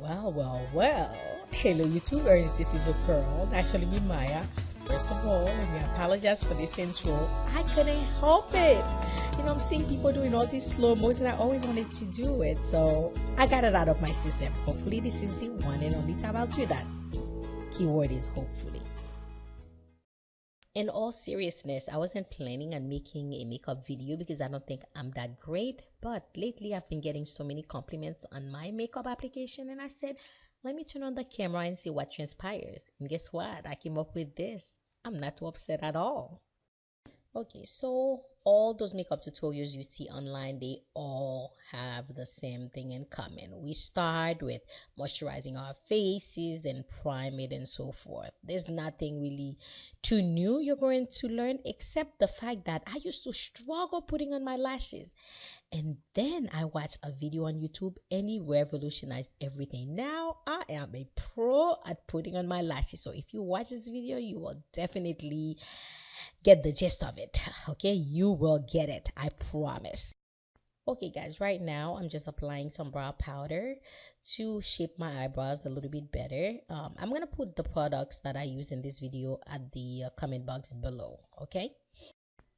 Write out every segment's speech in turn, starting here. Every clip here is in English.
Well. Hello, YouTubers. This is your girl, Naturallyme Mya. First of all, let me apologize for this intro. I couldn't help it. I'm seeing people doing all these slow mo's, and I always wanted to do it. So I got it out of my system. Hopefully, this is the one and only time I'll do that. Keyword is hopefully. In all seriousness, I wasn't planning on making a makeup video because I don't think I'm that great. But lately, I've been getting so many compliments on my makeup application, and I said, let me turn on the camera and see what transpires. And guess what? I came up with this. I'm not too upset at all. Okay, so all those makeup tutorials you see online, they all have the same thing in common. We start with moisturizing our faces, then prime it, and so forth. There's nothing really too new you're going to learn, except the fact that I used to struggle putting on my lashes. And then I watched a video on YouTube and it revolutionized everything. Now I am a pro at putting on my lashes. So if you watch this video, you will definitely get the gist of it. Okay, you will get it, I promise. Okay guys, right now I'm just applying some brow powder to shape my eyebrows a little bit better. I'm gonna put the products that I use in this video at the comment box below. Okay,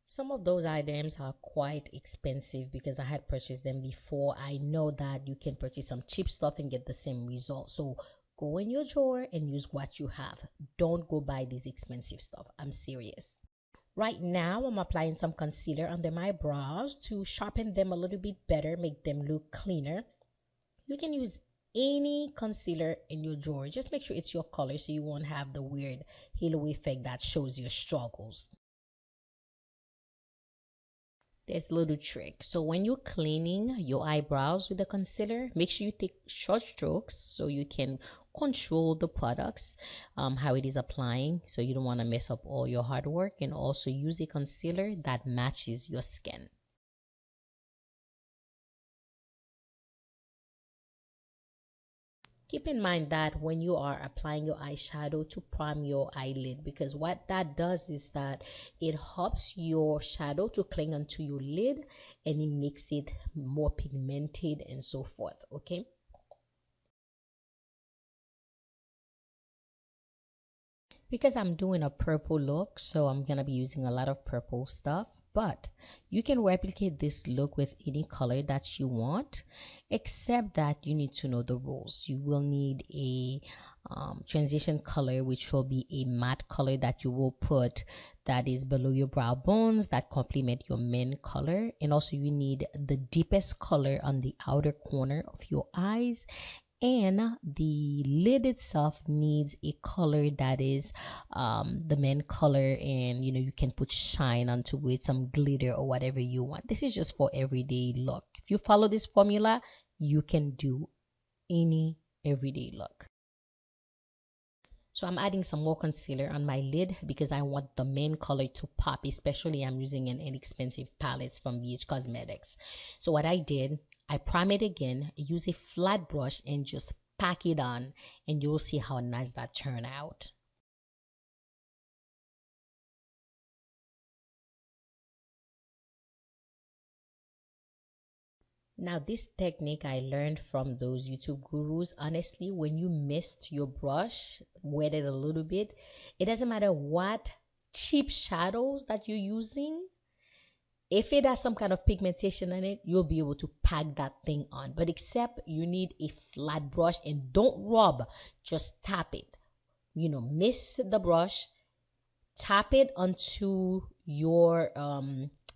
some of those items are quite expensive because I had purchased them before. I know that you can purchase some cheap stuff and get the same result. So go in your drawer and use what you have. Don't go buy this expensive stuff. I'm serious. Right now, I'm applying some concealer under my brows to sharpen them a little bit better, make them look cleaner. You can use any concealer in your drawer. Just make sure it's your color so you won't have the weird halo effect that shows your struggles. There's a little trick. So when you're cleaning your eyebrows with the concealer, make sure you take short strokes so you can control the products, how it is applying, so you don't want to mess up all your hard work, and also use a concealer that matches your skin. Keep in mind that when you are applying your eyeshadow, to prime your eyelid, because what that does is that it helps your shadow to cling onto your lid and it makes it more pigmented and so forth. Okay, because I'm doing a purple look, so I'm gonna be using a lot of purple stuff. But you can replicate this look with any color that you want, except that you need to know the rules. You will need a transition color, which will be a matte color that you will put that is below your brow bones that complement your main color. And also you need the deepest color on the outer corner of your eyes, and the lid itself needs a color that is the main color, and you can put shine onto it, some glitter or whatever you want. This is just for everyday look. If you follow this formula, you can do any everyday look. So I'm adding some more concealer on my lid because I want the main color to pop, especially I'm using an inexpensive palette from BH Cosmetics. So what I did, I prime it again, use a flat brush and just pack it on, and you'll see how nice that turned out. Now, this technique I learned from those YouTube gurus. Honestly, when you mist your brush, wet it a little bit, it doesn't matter what cheap shadows that you're using. If it has some kind of pigmentation in it, you'll be able to pack that thing on. But except you need a flat brush, and don't rub, just tap it. Mist the brush, tap it onto your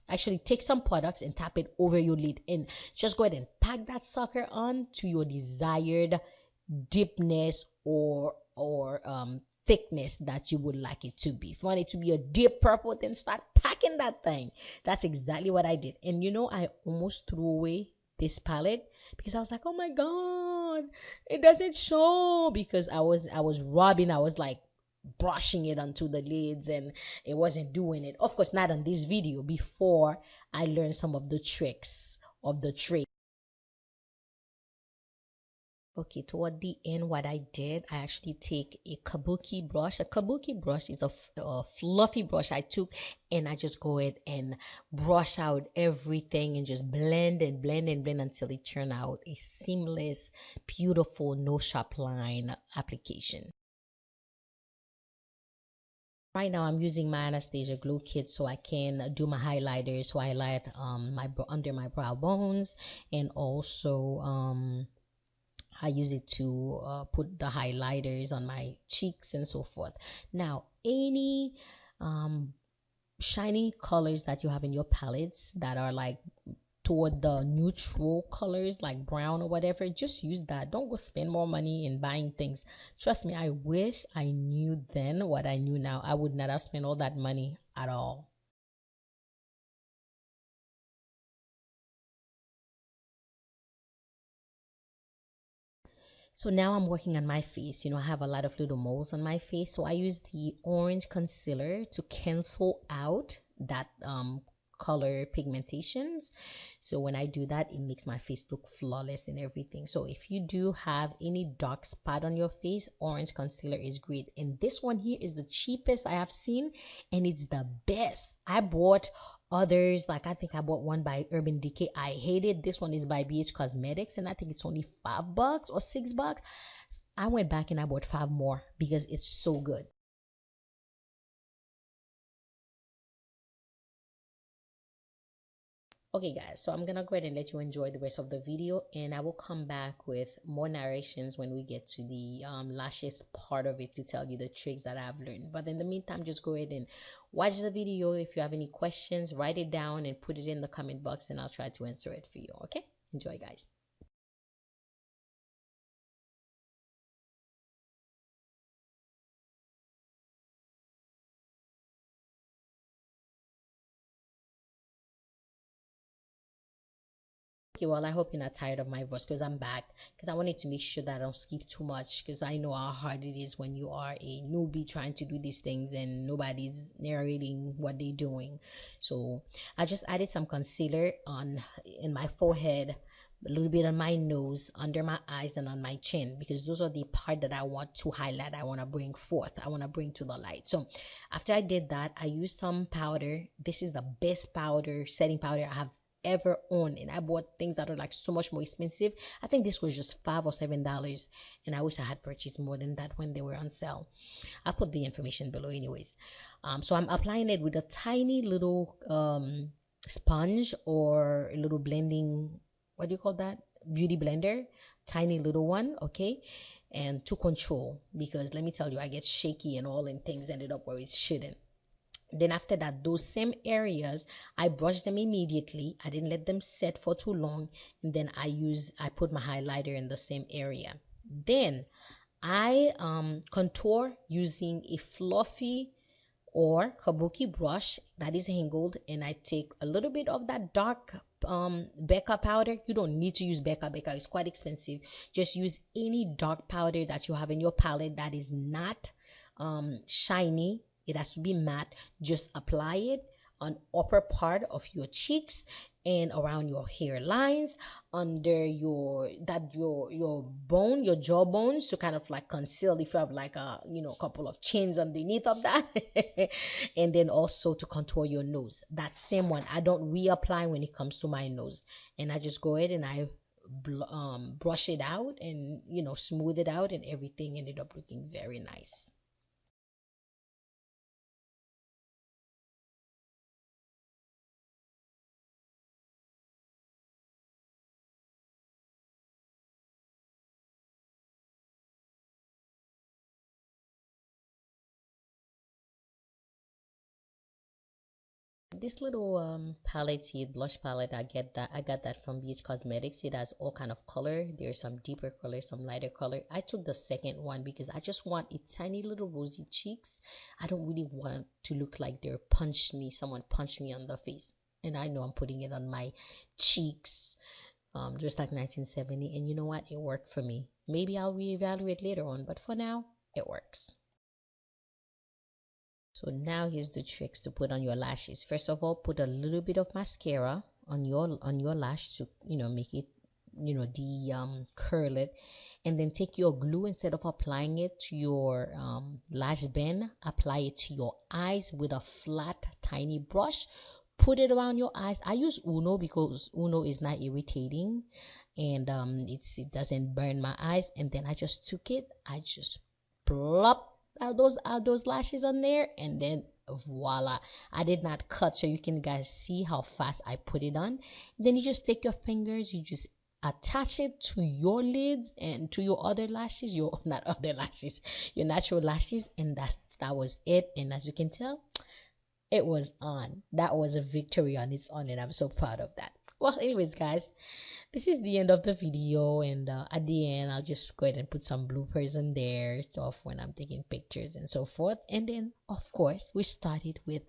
actually take some products and tap it over your lid, and just go ahead and pack that sucker on to your desired deepness or thickness that you would like it to be. If you want it to be a deep purple, then start packing that thing. That's exactly what I did. And I almost threw away this palette because I was like, oh my god, it doesn't show, because I was rubbing, I was like brushing it onto the lids, and it wasn't doing it. Of course, not on this video. Before I learned some of the tricks of the trade. Okay, toward the end, what I did, I actually take a kabuki brush. A kabuki brush is a fluffy brush I took, and I just go ahead and brush out everything and just blend and blend and blend until it turn out a seamless, beautiful, no sharp line application. Right now, I'm using my Anastasia Glow Kit so I can do my highlighters, so I highlight under my brow bones, and also I use it to put the highlighters on my cheeks and so forth. Now, any um, shiny colors that you have in your palettes that are like toward the neutral colors like brown or whatever, just use that. Don't go spend more money in buying things. Trust me, I wish I knew then what I knew now. I would not have spent all that money at all. So now I'm working on my face. I have a lot of little moles on my face. So I use the orange concealer to cancel out that color pigmentations. So when I do that, it makes my face look flawless and everything. So if you do have any dark spot on your face, orange concealer is great. And this one here is the cheapest I have seen, and it's the best. I bought others, like I think I bought one by Urban Decay. I hate it. This one is by BH Cosmetics, and I think it's only $5 or $6. I went back and I bought five more because it's so good. Okay guys, so I'm gonna go ahead and let you enjoy the rest of the video, and I will come back with more narrations when we get to the lashes part of it to tell you the tricks that I've learned. But in the meantime, just go ahead and watch the video. If you have any questions, write it down and put it in the comment box, and I'll try to answer it for you. Okay, enjoy guys. Okay, well, I hope you're not tired of my voice because I'm back. Because I wanted to make sure that I don't skip too much, because I know how hard it is when you are a newbie trying to do these things and nobody's narrating what they're doing. So I just added some concealer on in my forehead, a little bit on my nose, under my eyes, and on my chin, because those are the part that I want to highlight. I want to bring forth. I want to bring to the light. So after I did that, I used some powder. This is the best powder, setting powder I have ever owned, and I bought things that are like so much more expensive. I think this was just $5 or $7, and I wish I had purchased more than that when they were on sale. I'll put the information below anyways. So I'm applying it with a tiny little sponge, or a little blending, what do you call that, beauty blender, tiny little one. Okay, and to control, because let me tell you, I get shaky and all, and things ended up where it shouldn't. Then after that, those same areas, I brushed them immediately. I didn't let them set for too long. And then I put my highlighter in the same area. Then I contour using a fluffy or kabuki brush that is angled, and I take a little bit of that dark Becca powder. You don't need to use Becca. Becca is quite expensive. Just use any dark powder that you have in your palette that is not shiny. It has to be matte. Just apply it on upper part of your cheeks and around your hairlines, under your bone, your jawbones, to kind of like conceal if you have like a couple of chins underneath of that. And then also to contour your nose. That same one, I don't reapply when it comes to my nose, and I just go ahead and I brush it out, and smooth it out, and everything ended up looking very nice. This little palette here, blush palette, I got that from BH Cosmetics. It has all kind of color. There's some deeper color, some lighter color. I took the second one because I just want a tiny little rosy cheeks. I don't really want to look like someone punched me on the face. And I know I'm putting it on my cheeks, just like 1970. And you know what? It worked for me. Maybe I'll reevaluate later on, but for now, it works. So now here's the tricks to put on your lashes. First of all, put a little bit of mascara on your lash to make it, curl it. and then take your glue, instead of applying it to your lash band, apply it to your eyes with a flat tiny brush. Put it around your eyes. I use Uno because Uno is not irritating, and it doesn't burn my eyes. And then I just took it, I just plop out those lashes on there, and then voila. I did not cut, so you can guys see how fast I put it on. Then you just take your fingers, you just attach it to your lids and to your other lashes, your not other lashes, your natural lashes, and that was it. And as you can tell, it was on. That was a victory on its own, and I'm so proud of that. Well, anyways, guys, this is the end of the video, and at the end I'll just go ahead and put some bloopers in there of when I'm taking pictures and so forth. And then of course we started with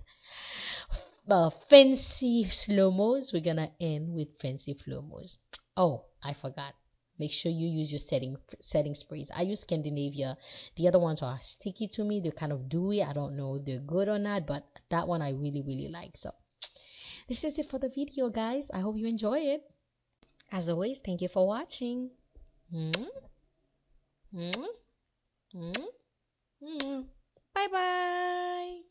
fancy slow-mos. We're gonna end with fancy slow-mos. Oh, I forgot, make sure you use your setting sprays. I use Scandinavia. The other ones are sticky to me, they're kind of dewy. I don't know if they're good or not, but that one I really like. So this is it for the video, guys. I hope you enjoy it. As always, thank you for watching. Bye bye.